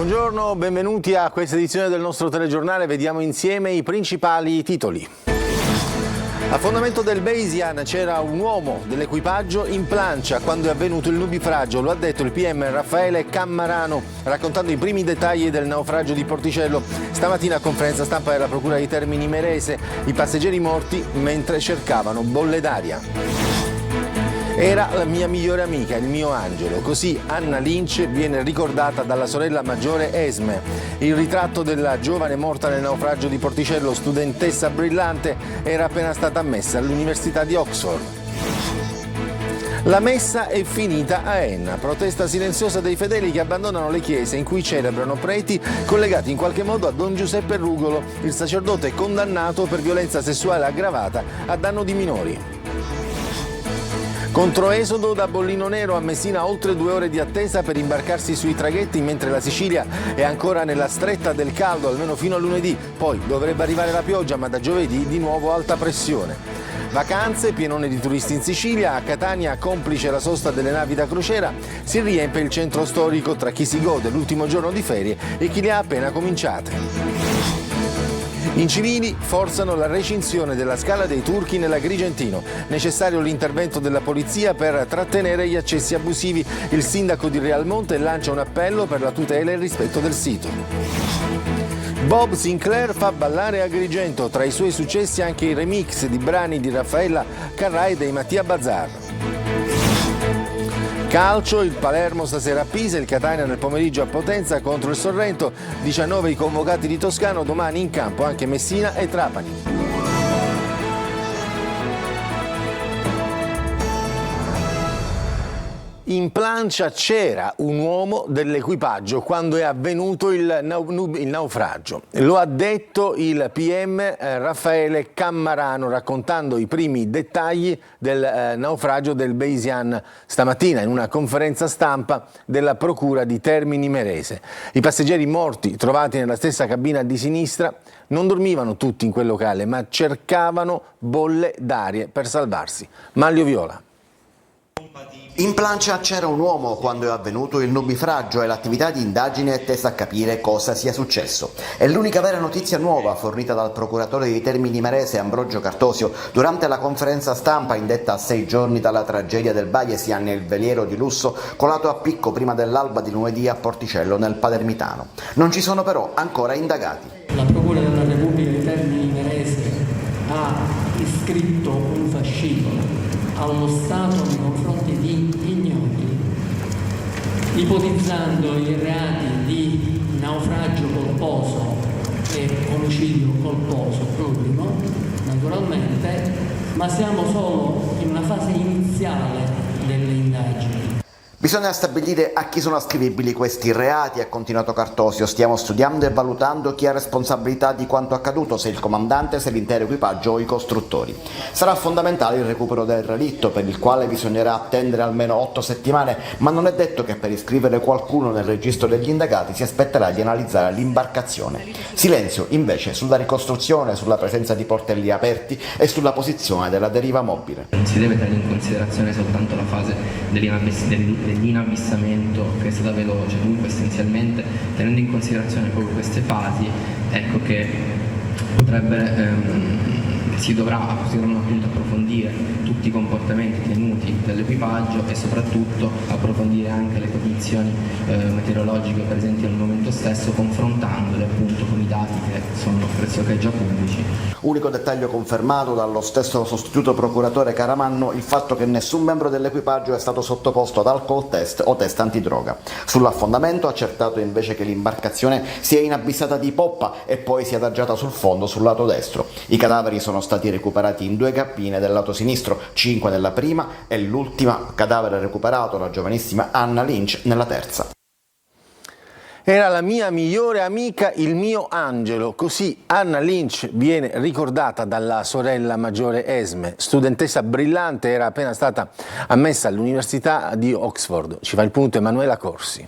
Buongiorno, benvenuti a questa edizione del nostro telegiornale. Vediamo insieme i principali titoli. A fondamento del Bayesian c'era un uomo dell'equipaggio in plancia quando è avvenuto il nubifragio, lo ha detto il PM Raffaele Cammarano, raccontando i primi dettagli del naufragio di Porticello. Stamattina a conferenza stampa della Procura di Termini Imerese, i passeggeri morti mentre cercavano bolle d'aria. Era la mia migliore amica, il mio angelo. Così Anna Lynch viene ricordata dalla sorella maggiore Esme. Il ritratto della giovane morta nel naufragio di Porticello, studentessa brillante, era appena stata ammessa all'Università di Oxford. La messa è finita a Enna, protesta silenziosa dei fedeli che abbandonano le chiese in cui celebrano preti collegati in qualche modo a Don Giuseppe Rugolo, il sacerdote condannato per violenza sessuale aggravata a danno di minori. Controesodo da Bollino Nero a Messina, oltre 2 ore di attesa per imbarcarsi sui traghetti, mentre la Sicilia è ancora nella stretta del caldo, almeno fino a lunedì. Poi dovrebbe arrivare la pioggia, ma da giovedì di nuovo alta pressione. Vacanze, pienone di turisti in Sicilia, a Catania, complice la sosta delle navi da crociera, si riempie il centro storico tra chi si gode l'ultimo giorno di ferie e chi le ha appena cominciate. Incivili forzano la recinzione della Scala dei Turchi nell'Agrigentino. Necessario l'intervento della polizia per trattenere gli accessi abusivi. Il sindaco di Realmonte lancia un appello per la tutela e il rispetto del sito. Bob Sinclair fa ballare Agrigento. Tra i suoi successi anche i remix di brani di Raffaella Carrà e dei Mattia Bazzar. Calcio, il Palermo stasera a Pisa, il Catania nel pomeriggio a Potenza contro il Sorrento, 19 i convocati di Toscano, domani in campo anche Messina e Trapani. In plancia c'era un uomo dell'equipaggio quando è avvenuto il naufragio. Lo ha detto il PM Raffaele Cammarano, raccontando i primi dettagli del naufragio del Bayesian stamattina in una conferenza stampa della Procura di Termini Imerese. I passeggeri morti trovati nella stessa cabina di sinistra non dormivano tutti in quel locale, ma cercavano bolle d'aria per salvarsi. Manlio Viola. In plancia c'era un uomo quando è avvenuto il nubifragio e l'attività di indagine è tesa a capire cosa sia successo. È l'unica vera notizia nuova fornita dal procuratore di Termini Imerese Ambrogio Cartosio durante la conferenza stampa indetta a 6 giorni dalla tragedia del Bayesian, il veliero di lusso colato a picco prima dell'alba di lunedì a Porticello nel Palermitano. Non ci sono però ancora indagati. La Procura della Repubblica di Termini Imerese ha iscritto un fascicolo allo Stato nei confronti di ignoti, ipotizzando i reati di naufragio colposo e omicidio colposo plurimo, naturalmente, ma siamo solo in una fase iniziale delle indagini. Bisogna stabilire a chi sono ascrivibili questi reati, ha continuato Cartosio. Stiamo studiando e valutando chi ha responsabilità di quanto accaduto, se il comandante, se l'intero equipaggio o i costruttori. Sarà fondamentale il recupero del relitto, per il quale bisognerà attendere almeno 8 settimane, ma non è detto che per iscrivere qualcuno nel registro degli indagati si aspetterà di analizzare l'imbarcazione. Silenzio invece sulla ricostruzione, sulla presenza di portelli aperti e sulla posizione della deriva mobile. Non si deve tenere in considerazione soltanto la fase dell'inabissamento, che è stata veloce, dunque essenzialmente tenendo in considerazione proprio queste fasi, ecco che si dovranno appunto approfondire tutti i comportamenti tenuti dall'equipaggio e soprattutto approfondire anche le condizioni meteorologiche presenti al momento stesso, confrontandole appunto con i dati che sono pressoché già pubblici. Unico dettaglio confermato dallo stesso sostituto procuratore Caramanno, il fatto che nessun membro dell'equipaggio è stato sottoposto ad alcol test o test antidroga. Sull'affondamento ha accertato invece che l'imbarcazione si è inabissata di poppa e poi si è adagiata sul fondo sul lato destro. I cadaveri sono stati recuperati in 2 cabine del lato sinistro, 5 nella prima e l'ultima cadavere recuperato, la giovanissima Anna Lynch, nella terza. Era la mia migliore amica, il mio angelo. Così Anna Lynch viene ricordata dalla sorella maggiore Esme, studentessa brillante, era appena stata ammessa all'Università di Oxford. Ci fa il punto Emanuela Corsi.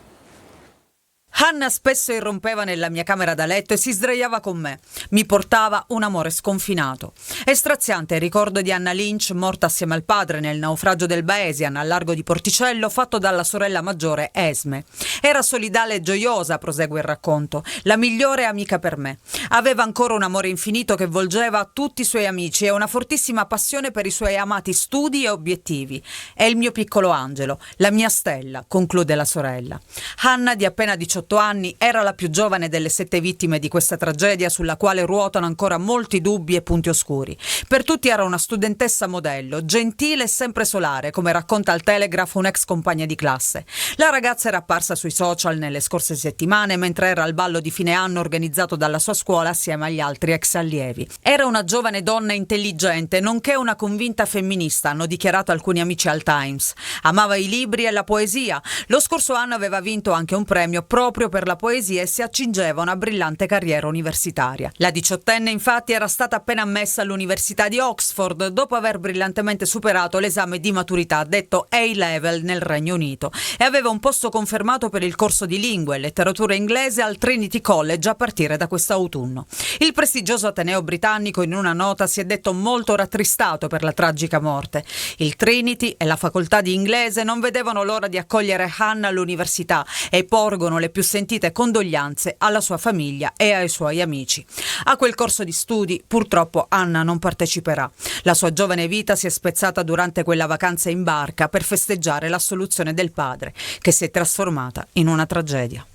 Hannah spesso irrompeva nella mia camera da letto e si sdraiava con me. Mi portava un amore sconfinato. È straziante il ricordo di Hannah Lynch, morta assieme al padre nel naufragio del Baesian al largo di Porticello, fatto dalla sorella maggiore Esme. Era solidale e gioiosa, prosegue il racconto, la migliore amica per me. Aveva ancora un amore infinito che volgeva tutti i suoi amici e una fortissima passione per i suoi amati studi e obiettivi. È il mio piccolo angelo, la mia stella, conclude la sorella. Hannah, di appena 18 anni, era la più giovane delle 7 vittime di questa tragedia sulla quale ruotano ancora molti dubbi e punti oscuri. Per tutti era una studentessa modello, gentile e sempre solare, come racconta al Telegraph un ex compagna di classe. La ragazza era apparsa sui social nelle scorse settimane mentre era al ballo di fine anno organizzato dalla sua scuola assieme agli altri ex allievi. Era una giovane donna intelligente, nonché una convinta femminista, hanno dichiarato alcuni amici al Times. Amava i libri e la poesia. Lo scorso anno aveva vinto anche un premio proprio per la poesia e si accingeva a una brillante carriera universitaria. La diciottenne infatti era stata appena ammessa all'Università di Oxford dopo aver brillantemente superato l'esame di maturità detto A-Level nel Regno Unito e aveva un posto confermato per il corso di lingue e letteratura inglese al Trinity College a partire da quest'autunno. Il prestigioso ateneo britannico in una nota si è detto molto rattristato per la tragica morte. Il Trinity e la facoltà di inglese non vedevano l'ora di accogliere Hannah all'università e porgono le più sentite condoglianze alla sua famiglia e ai suoi amici. A quel corso di studi purtroppo Hannah non parteciperà. La sua giovane vita si è spezzata durante quella vacanza in barca per festeggiare l'assoluzione del padre, che si è trasformata in una tragedia.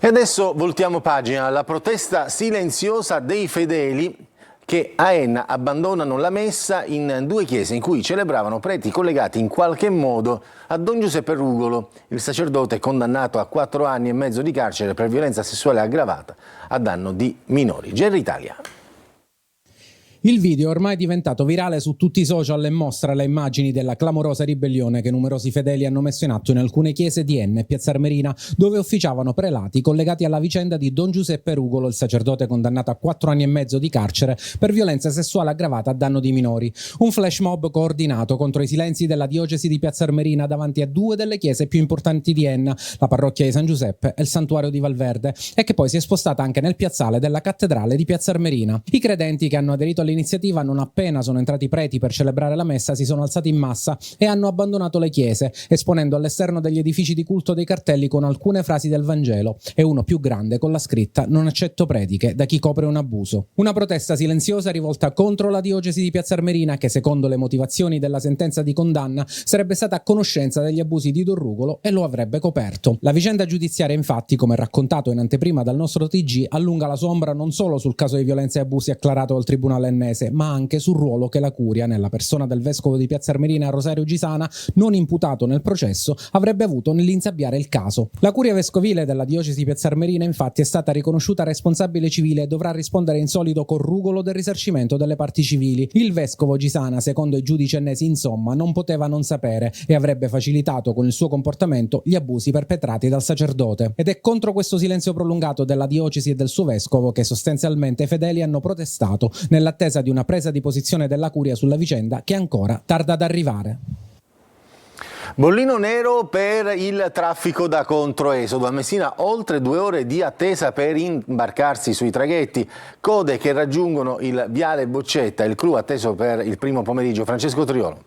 E adesso voltiamo pagina. La protesta silenziosa dei fedeli che a Enna abbandonano la messa in 2 chiese in cui celebravano preti collegati in qualche modo a Don Giuseppe Rugolo, il sacerdote condannato a 4 anni e mezzo di carcere per violenza sessuale aggravata a danno di minori. Gerry Italia. Il video è ormai diventato virale su tutti i social e mostra le immagini della clamorosa ribellione che numerosi fedeli hanno messo in atto in alcune chiese di Enna e Piazza Armerina, dove officiavano prelati collegati alla vicenda di Don Giuseppe Rugolo, il sacerdote condannato a 4 anni e mezzo di carcere per violenza sessuale aggravata a danno di minori. Un flash mob coordinato contro i silenzi della diocesi di Piazza Armerina davanti a 2 delle chiese più importanti di Enna, la parrocchia di San Giuseppe e il santuario di Valverde, e che poi si è spostata anche nel piazzale della cattedrale di Piazza Armerina. I credenti che hanno aderito all'iniziativa non appena sono entrati i preti per celebrare la messa si sono alzati in massa e hanno abbandonato le chiese, esponendo all'esterno degli edifici di culto dei cartelli con alcune frasi del Vangelo e uno più grande con la scritta "Non accetto prediche da chi copre un abuso". Una protesta silenziosa rivolta contro la diocesi di Piazza Armerina che, secondo le motivazioni della sentenza di condanna, sarebbe stata a conoscenza degli abusi di Don Rugolo e lo avrebbe coperto. La vicenda giudiziaria, infatti, come raccontato in anteprima dal nostro TG, allunga la sua ombra non solo sul caso di violenza e abusi acclarato dal tribunale ennese, ma anche sul ruolo che la curia, nella persona del vescovo di Piazza Armerina Rosario Gisana, non imputato nel processo, avrebbe avuto nell'insabbiare il caso. La curia vescovile della diocesi di Piazza Armerina infatti è stata riconosciuta responsabile civile e dovrà rispondere in solido con Rugolo del risarcimento delle parti civili. Il vescovo Gisana, secondo i giudici ennesi, insomma, non poteva non sapere e avrebbe facilitato con il suo comportamento gli abusi perpetrati dal sacerdote. Ed è contro questo silenzio prolungato della diocesi e del suo vescovo che sostanzialmente i fedeli hanno protestato nell'attesa di una presa di posizione della curia sulla vicenda che ancora tarda ad arrivare. Bollino nero per il traffico da controesodo. A Messina oltre 2 ore di attesa per imbarcarsi sui traghetti, code che raggiungono il viale Boccetta, il clou atteso per il primo pomeriggio. Francesco Triolo.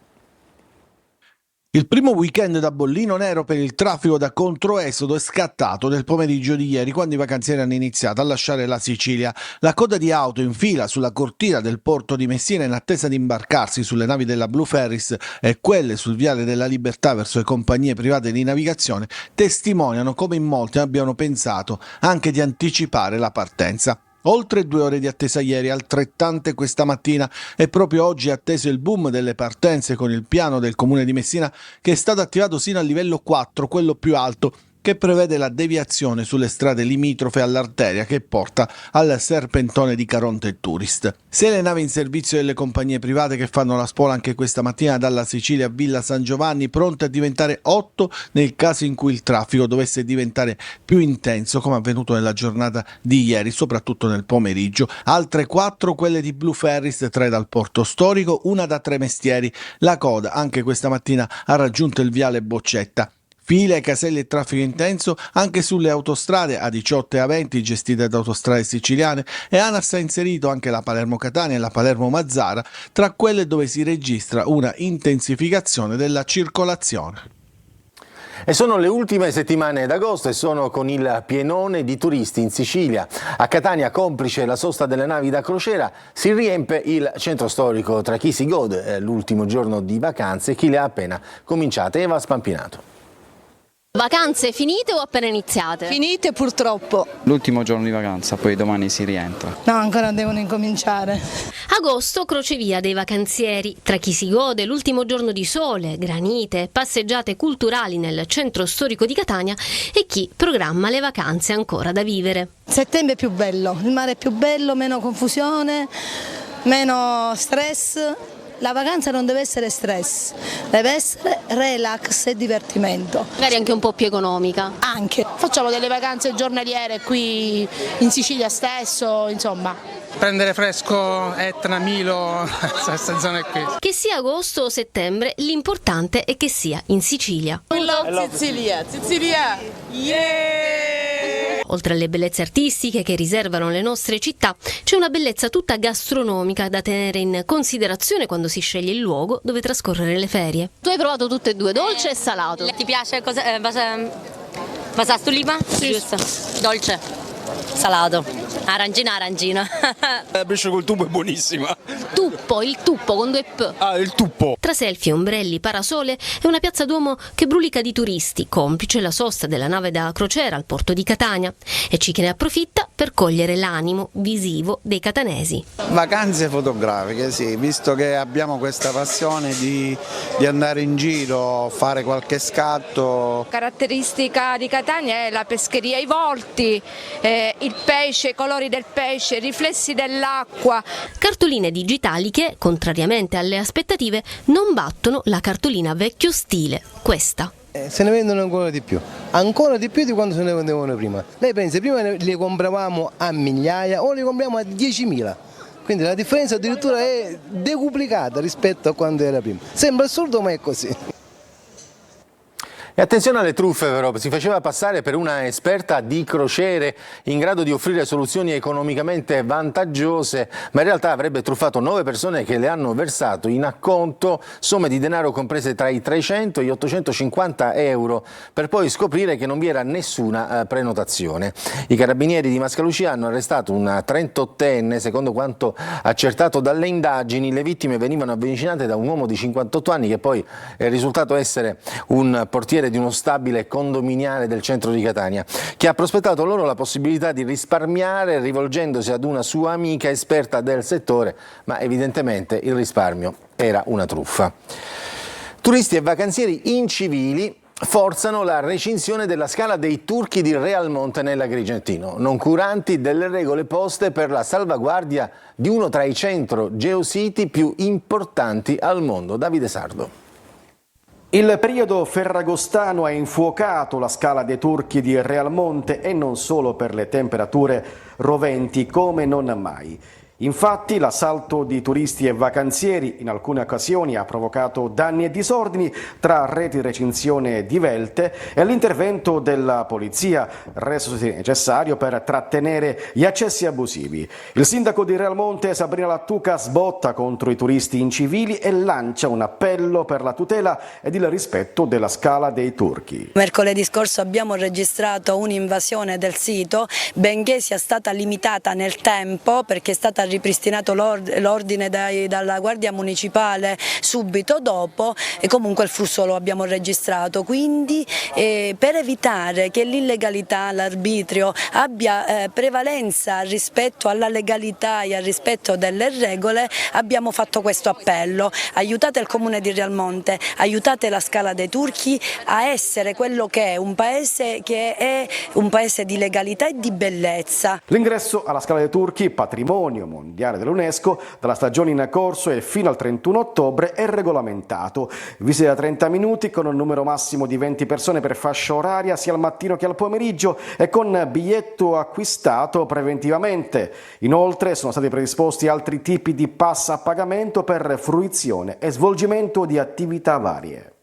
Il primo weekend da bollino nero per il traffico da controesodo è scattato nel pomeriggio di ieri, quando i vacanzieri hanno iniziato a lasciare la Sicilia. La coda di auto in fila sulla cortina del porto di Messina in attesa di imbarcarsi sulle navi della Blue Ferries e quelle sul viale della Libertà verso le compagnie private di navigazione testimoniano come in molti abbiano pensato anche di anticipare la partenza. Oltre 2 ore di attesa ieri, altrettante questa mattina, e proprio oggi è atteso il boom delle partenze con il piano del comune di Messina che è stato attivato sino al livello 4, quello più alto, che prevede la deviazione sulle strade limitrofe all'arteria che porta al serpentone di Caronte Tourist. Se le navi in servizio delle compagnie private che fanno la spola anche questa mattina dalla Sicilia a Villa San Giovanni, pronte a diventare 8 nel caso in cui il traffico dovesse diventare più intenso, come avvenuto nella giornata di ieri, soprattutto nel pomeriggio. Altre 4 quelle di Blue Ferries, 3 dal Porto Storico, una da Tremestieri. La coda anche questa mattina ha raggiunto il viale Boccetta. File, caselli e traffico intenso anche sulle autostrade A18 e A20 gestite da Autostrade Siciliane, e ANAS ha inserito anche la Palermo-Catania e la Palermo-Mazzara tra quelle dove si registra una intensificazione della circolazione. E sono le ultime settimane d'agosto e sono con il pienone di turisti in Sicilia. A Catania, complice la sosta delle navi da crociera, si riempie il centro storico tra chi si gode l'ultimo giorno di vacanze e chi le ha appena cominciate. Eva Spampinato. Vacanze finite o appena iniziate? Finite purtroppo. L'ultimo giorno di vacanza, poi domani si rientra. No, ancora devono incominciare. Agosto, crocevia dei vacanzieri. Tra chi si gode l'ultimo giorno di sole, granite, passeggiate culturali nel centro storico di Catania e chi programma le vacanze ancora da vivere. Settembre è più bello, il mare è più bello, meno confusione, meno stress. La vacanza non deve essere stress, deve essere relax e divertimento. Magari anche un po' più economica. Anche. Facciamo delle vacanze giornaliere qui in Sicilia stesso, insomma. Prendere fresco Etna, Milo, queste zone qui. Che sia agosto o settembre, l'importante è che sia in Sicilia. We love Sicilia, Sicilia, yeah! Oltre alle bellezze artistiche che riservano le nostre città, c'è una bellezza tutta gastronomica da tenere in considerazione quando si sceglie il luogo dove trascorrere le ferie. Tu hai provato tutte e due, dolce e salato. Ti piace basasto lima? Sì. Giusto. Dolce. Salato. Arangina. La pesce col tuppo è buonissima. Tuppo, il tuppo con 2 P. Ah, il tuppo. Tra selfie, ombrelli, parasole e una piazza Duomo che brulica di turisti, complice la sosta della nave da crociera al porto di Catania. E c'è chi ne approfitta per cogliere l'animo visivo dei catanesi. Vacanze fotografiche, sì, visto che abbiamo questa passione di andare in giro, fare qualche scatto. Caratteristica di Catania è la pescheria ai volti, il pesce, i colori del pesce, i riflessi dell'acqua. Cartoline digitali che, contrariamente alle aspettative, non battono la cartolina vecchio stile, questa. Se ne vendono ancora di più di quanto se ne vendevano prima. Lei pensa, prima le compravamo a migliaia, ora le compriamo a 10.000. Quindi la differenza addirittura è decuplicata rispetto a quando era prima. Sembra assurdo, ma è così. E attenzione alle truffe però, si faceva passare per una esperta di crociere in grado di offrire soluzioni economicamente vantaggiose, ma in realtà avrebbe truffato 9 persone che le hanno versato in acconto somme di denaro comprese tra i 300 e gli 850 euro, per poi scoprire che non vi era nessuna prenotazione. I carabinieri di Mascalucia hanno arrestato una 38enne, secondo quanto accertato dalle indagini. Le vittime venivano avvicinate da un uomo di 58 anni che poi è risultato essere un portiere di uno stabile condominiale del centro di Catania, che ha prospettato loro la possibilità di risparmiare rivolgendosi ad una sua amica esperta del settore, ma evidentemente il risparmio era una truffa. Turisti e vacanzieri incivili forzano la recinzione della scala dei Turchi di Realmonte nell'Agrigentino, noncuranti delle regole poste per la salvaguardia di uno tra i 100 geositi più importanti al mondo. Davide Sardo. Il periodo ferragostano ha infuocato la scala dei Turchi di Realmonte e non solo per le temperature roventi come non mai. Infatti l'assalto di turisti e vacanzieri in alcune occasioni ha provocato danni e disordini tra reti di recinzione divelte e l'intervento della polizia resosi necessario per trattenere gli accessi abusivi. Il sindaco di Realmonte, Sabrina Lattuca, sbotta contro i turisti incivili e lancia un appello per la tutela ed il rispetto della scala dei Turchi. Mercoledì scorso abbiamo registrato un'invasione del sito, benché sia stata limitata nel tempo perché è stata ripristinato l'ordine dalla Guardia Municipale subito dopo, e comunque il flusso lo abbiamo registrato. Quindi per evitare che l'illegalità, l'arbitrio abbia prevalenza rispetto alla legalità e al rispetto delle regole, abbiamo fatto questo appello: aiutate il comune di Realmonte, aiutate la Scala dei Turchi a essere quello che è un paese di legalità e di bellezza. L'ingresso alla Scala dei Turchi, patrimonio mondiale dell'UNESCO, dalla stagione in corso e fino al 31 ottobre è regolamentato. Visite da 30 minuti con un numero massimo di 20 persone per fascia oraria sia al mattino che al pomeriggio e con biglietto acquistato preventivamente. Inoltre sono stati predisposti altri tipi di pass a pagamento per fruizione e svolgimento di attività varie.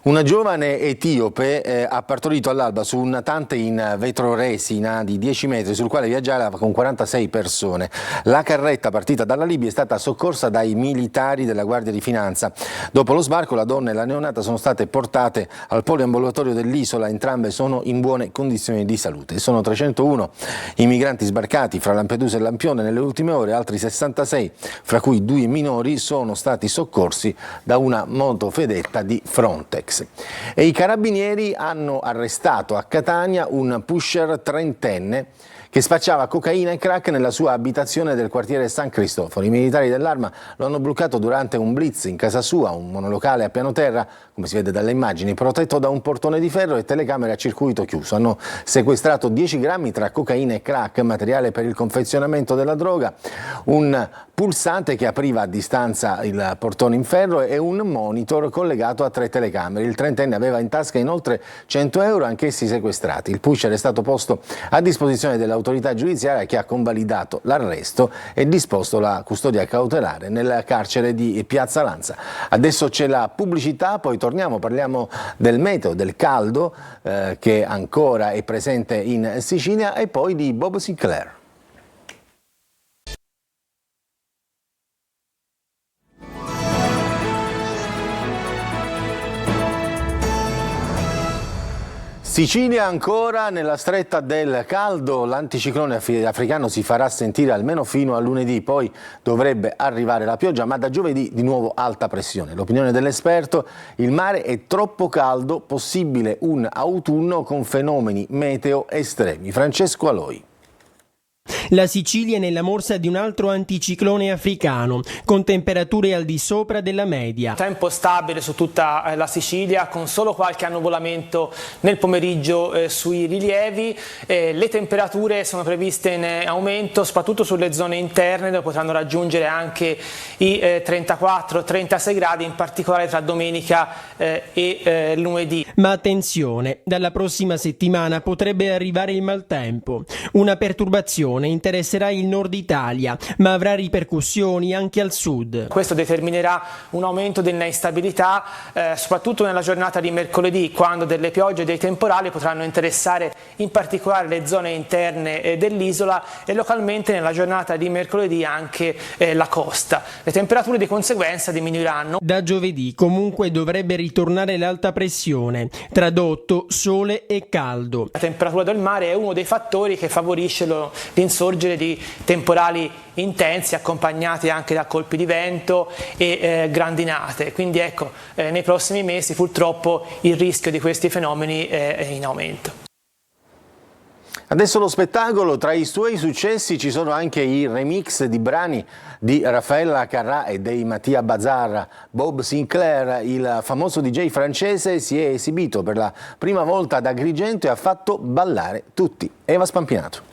Una giovane etiope ha partorito all'alba su un natante in vetroresina di 10 metri sul quale viaggiava con 46 persone. La carretta partita dalla Libia è stata soccorsa dai militari della Guardia di Finanza. Dopo lo sbarco la donna e la neonata sono state portate al poliambulatorio dell'isola, entrambe sono in buone condizioni di salute. Sono 301 i migranti sbarcati fra Lampedusa e Lampione nelle ultime ore, altri 66, fra cui 2 minori, sono stati soccorsi da una motofedetta di Frontex. E i carabinieri hanno arrestato a Catania un pusher trentenne che spacciava cocaina e crack nella sua abitazione del quartiere San Cristoforo. I militari dell'Arma lo hanno bloccato durante un blitz in casa sua, un monolocale a piano terra, come si vede dalle immagini, protetto da un portone di ferro e telecamere a circuito chiuso. Hanno sequestrato 10 grammi tra cocaina e crack, materiale per il confezionamento della droga, un pulsante che apriva a distanza il portone in ferro e un monitor collegato a 3 telecamere. Il trentenne aveva in tasca inoltre 100 euro, anch'essi sequestrati. Il pusher è stato posto a disposizione dell'autorità giudiziaria che ha convalidato l'arresto e disposto la custodia cautelare nel carcere di Piazza Lanza. Adesso c'è la pubblicità, poi torniamo, parliamo del meteo, del caldo che ancora è presente in Sicilia e poi di Bob Sinclair. Sicilia ancora nella stretta del caldo, l'anticiclone africano si farà sentire almeno fino a lunedì, poi dovrebbe arrivare la pioggia, ma da giovedì di nuovo alta pressione. L'opinione dell'esperto: il mare è troppo caldo, possibile un autunno con fenomeni meteo estremi. Francesco Aloi. La Sicilia è nella morsa di un altro anticiclone africano, con temperature al di sopra della media. Tempo stabile su tutta la Sicilia, con solo qualche annuvolamento nel pomeriggio sui rilievi. Le temperature sono previste in aumento, soprattutto sulle zone interne, dove potranno raggiungere anche i 34-36 gradi, in particolare tra domenica e lunedì. Ma attenzione, dalla prossima settimana potrebbe arrivare il maltempo, una perturbazione interesserà il nord Italia, ma avrà ripercussioni anche al sud. Questo determinerà un aumento dell'instabilità, soprattutto nella giornata di mercoledì, quando delle piogge e dei temporali potranno interessare in particolare le zone interne dell'isola e localmente nella giornata di mercoledì anche la costa. Le temperature di conseguenza diminuiranno. Da giovedì comunque dovrebbe ritornare l'alta pressione, tradotto sole e caldo. La temperatura del mare è uno dei fattori che favorisce l'insorgere di temporali intensi accompagnati anche da colpi di vento e grandinate, quindi ecco, nei prossimi mesi purtroppo il rischio di questi fenomeni è in aumento. Adesso lo spettacolo, tra i suoi successi ci sono anche i remix di brani di Raffaella Carrà e dei Mattia Bazar. Bob Sinclair, il famoso DJ francese, si è esibito per la prima volta ad Agrigento e ha fatto ballare tutti. Eva Spampinato.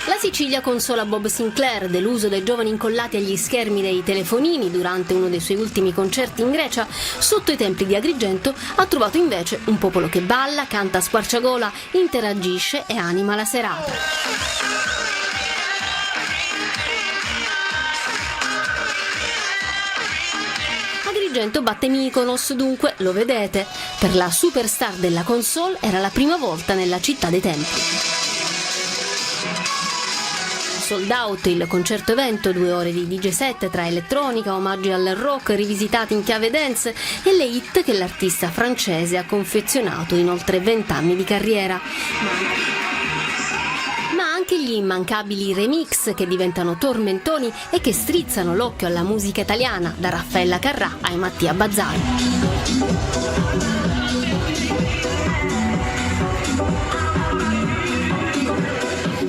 La Sicilia consola Bob Sinclair dell'uso dei giovani incollati agli schermi dei telefonini durante uno dei suoi ultimi concerti in Grecia. Sotto i templi di Agrigento ha trovato invece un popolo che balla, canta a squarciagola, interagisce e anima la serata. Agrigento batte Mykonos, dunque lo vedete. Per la superstar della console era la prima volta nella città dei templi. Sold out il concerto evento, 2 ore di DJ set tra elettronica, omaggi al rock rivisitati in chiave dance e le hit che l'artista francese ha confezionato in oltre 20 anni di carriera. Ma anche gli immancabili remix che diventano tormentoni e che strizzano l'occhio alla musica italiana, da Raffaella Carrà ai Mattia Bazar.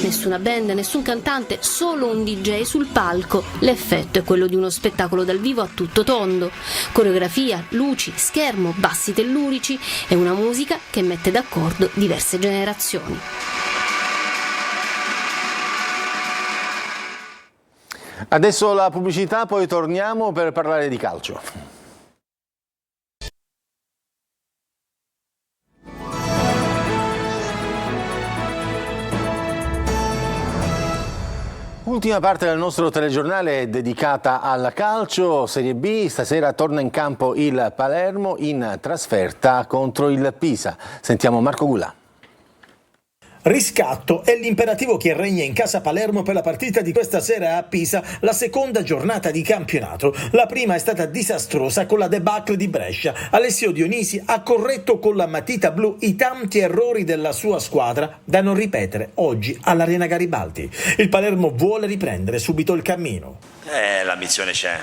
Nessuna band, nessun cantante, solo un DJ sul palco. L'effetto è quello di uno spettacolo dal vivo a tutto tondo. Coreografia, luci, schermo, bassi tellurici e una musica che mette d'accordo diverse generazioni. Adesso la pubblicità, poi torniamo per parlare di calcio. L'ultima parte del nostro telegiornale è dedicata al calcio. Serie B, stasera torna in campo il Palermo in trasferta contro il Pisa. Sentiamo Marco Gulà. Riscatto è l'imperativo che regna in casa Palermo per la partita di questa sera a Pisa, la seconda giornata di campionato. La prima è stata disastrosa con la debacle di Brescia. Alessio Dionisi ha corretto con la matita blu i tanti errori della sua squadra da non ripetere oggi all'Arena Garibaldi. Il Palermo vuole riprendere subito il cammino. L'ambizione c'è.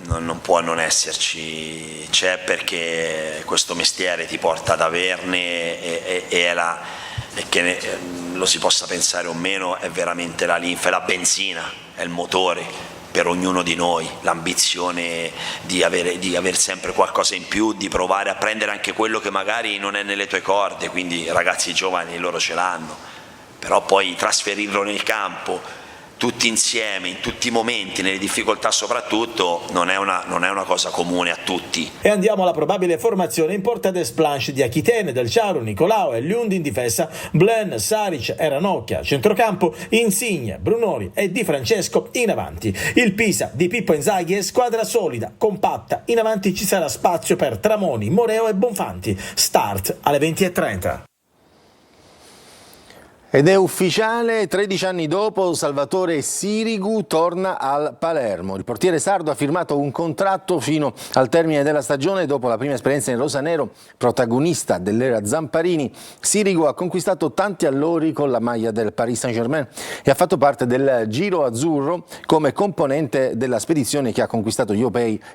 Non può non esserci, c'è perché questo mestiere ti porta ad averne e che lo si possa pensare o meno è veramente la linfa, è la benzina, è il motore per ognuno di noi, l'ambizione di aver sempre qualcosa in più, di provare a prendere anche quello che magari non è nelle tue corde, quindi ragazzi giovani loro ce l'hanno, però poi trasferirlo nel campo tutti insieme, in tutti i momenti, nelle difficoltà soprattutto, non è una cosa comune a tutti. E andiamo alla probabile formazione in porta des Planche di Achitene, Del Ciaro, Nicolao e Liundi in difesa, Blen, Saric e Ranocchia, centrocampo, Insigne, Brunori e Di Francesco in avanti. Il Pisa di Pippo Inzaghi è squadra solida, compatta, in avanti ci sarà spazio per Tramoni, Moreo e Bonfanti. Start alle 20:30. Ed è ufficiale, 13 anni dopo Salvatore Sirigu torna al Palermo. Il portiere sardo ha firmato un contratto fino al termine della stagione. Dopo la prima esperienza in rosanero, protagonista dell'era Zamparini, Sirigu ha conquistato tanti allori con la maglia del Paris Saint-Germain e ha fatto parte del Giro Azzurro come componente della spedizione che ha conquistato gli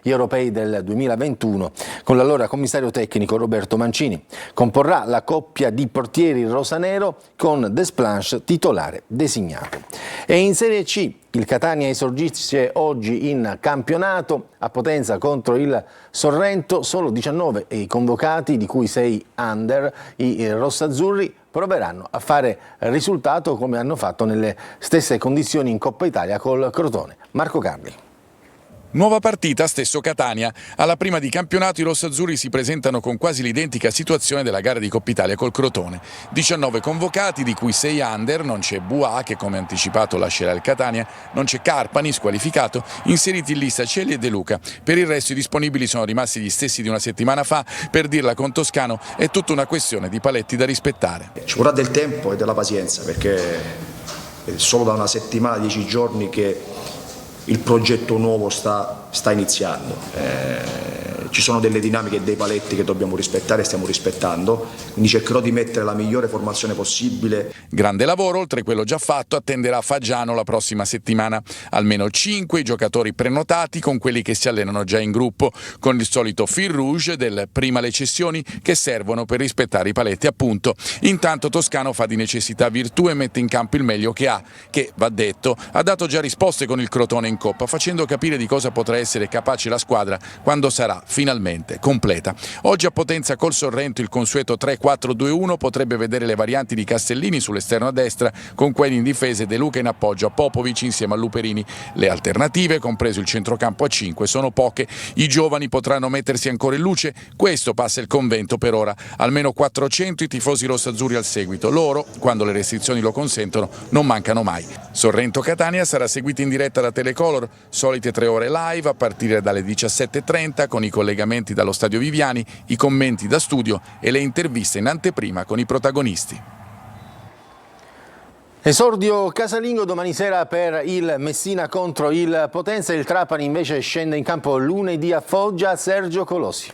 europei del 2021 con l'allora commissario tecnico Roberto Mancini. Comporrà la coppia di portieri rosanero con Des Planche titolare designato. E in Serie C il Catania esorgisce oggi in campionato a Potenza contro il Sorrento. Solo 19 i convocati, di cui 6 under. I rossazzurri proveranno a fare risultato come hanno fatto nelle stesse condizioni in Coppa Italia col Crotone. Marco Carli. Nuova partita, stesso Catania. Alla prima di campionato i rossazzurri si presentano con quasi l'identica situazione della gara di Coppa Italia col Crotone. 19 convocati, di cui 6 under, non c'è Bua che come anticipato lascerà il Catania, non c'è Carpani squalificato, inseriti in lista Celi e De Luca. Per il resto i disponibili sono rimasti gli stessi di una settimana fa, per dirla con Toscano è tutta una questione di paletti da rispettare. Ci vorrà del tempo e della pazienza perché è solo da una settimana, 10 giorni che il progetto nuovo sta iniziando, ci sono delle dinamiche e dei paletti che dobbiamo rispettare e stiamo rispettando, quindi cercherò di mettere la migliore formazione possibile. Grande lavoro, oltre quello già fatto, attenderà Faggiano la prossima settimana. Almeno 5 i giocatori prenotati con quelli che si allenano già in gruppo, con il solito fil rouge del prima le cessioni che servono per rispettare i paletti appunto. Intanto Toscano fa di necessità virtù e mette in campo il meglio che ha, che, va detto, ha dato già risposte con il Crotone in Coppa, facendo capire di cosa potrà essere capace la squadra quando sarà finalmente completa. Oggi a Potenza col Sorrento il consueto 3-4-2-1 potrebbe vedere le varianti di Castellini sull'esterno a destra con quelli in difesa e De Luca in appoggio a Popovic insieme a Luperini. Le alternative, compreso il centrocampo a 5, sono poche. I giovani potranno mettersi ancora in luce, questo passa il convento per ora. Almeno 400 i tifosi rossazzurri al seguito. Loro, quando le restrizioni lo consentono, non mancano mai. Sorrento-Catania sarà seguito in diretta da Telecolor, solite 3 ore live a partire dalle 17:30 con i collegamenti dallo Stadio Viviani, i commenti da studio e le interviste in anteprima con i protagonisti. Esordio casalingo domani sera per il Messina contro il Potenza. Il Trapani invece scende in campo lunedì a Foggia. Sergio Colosi.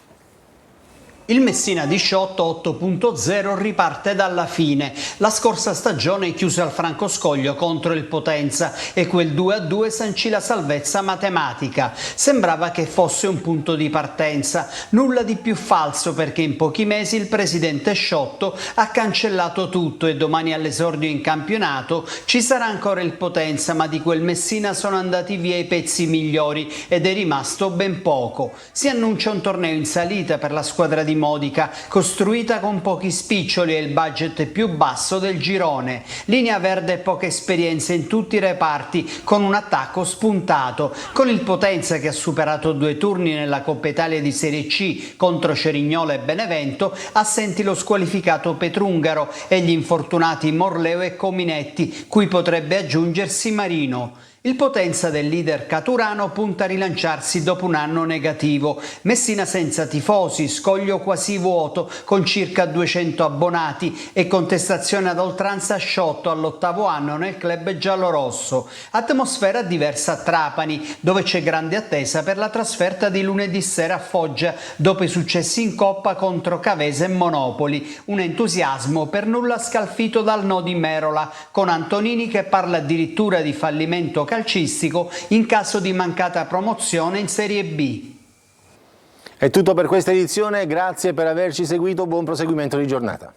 Il Messina 18 8.0 riparte dalla fine. La scorsa stagione chiuse al Francoscoglio contro il Potenza e quel 2-2 sancì la salvezza matematica. Sembrava che fosse un punto di partenza. Nulla di più falso perché in pochi mesi il presidente Sciotto ha cancellato tutto e domani all'esordio in campionato ci sarà ancora il Potenza, ma di quel Messina sono andati via i pezzi migliori ed è rimasto ben poco. Si annuncia un torneo in salita per la squadra di Modica, costruita con pochi spiccioli e il budget più basso del girone. Linea verde e poche esperienze in tutti i reparti, con un attacco spuntato. Con il Potenza, che ha superato 2 turni nella Coppa Italia di Serie C contro Cerignola e Benevento, assenti lo squalificato Petrungaro e gli infortunati Morleo e Cominetti, cui potrebbe aggiungersi Marino. Il Potenza del leader caturano punta a rilanciarsi dopo un anno negativo. Messina senza tifosi, scoglio quasi vuoto con circa 200 abbonati e contestazione ad oltranza a Sciotto all'8° anno nel club giallorosso. Atmosfera diversa a Trapani, dove c'è grande attesa per la trasferta di lunedì sera a Foggia dopo i successi in Coppa contro Cavese e Monopoli. Un entusiasmo per nulla scalfito dal no di Merola, con Antonini che parla addirittura di fallimento calcistico in caso di mancata promozione in Serie B. È tutto per questa edizione, grazie per averci seguito, buon proseguimento di giornata.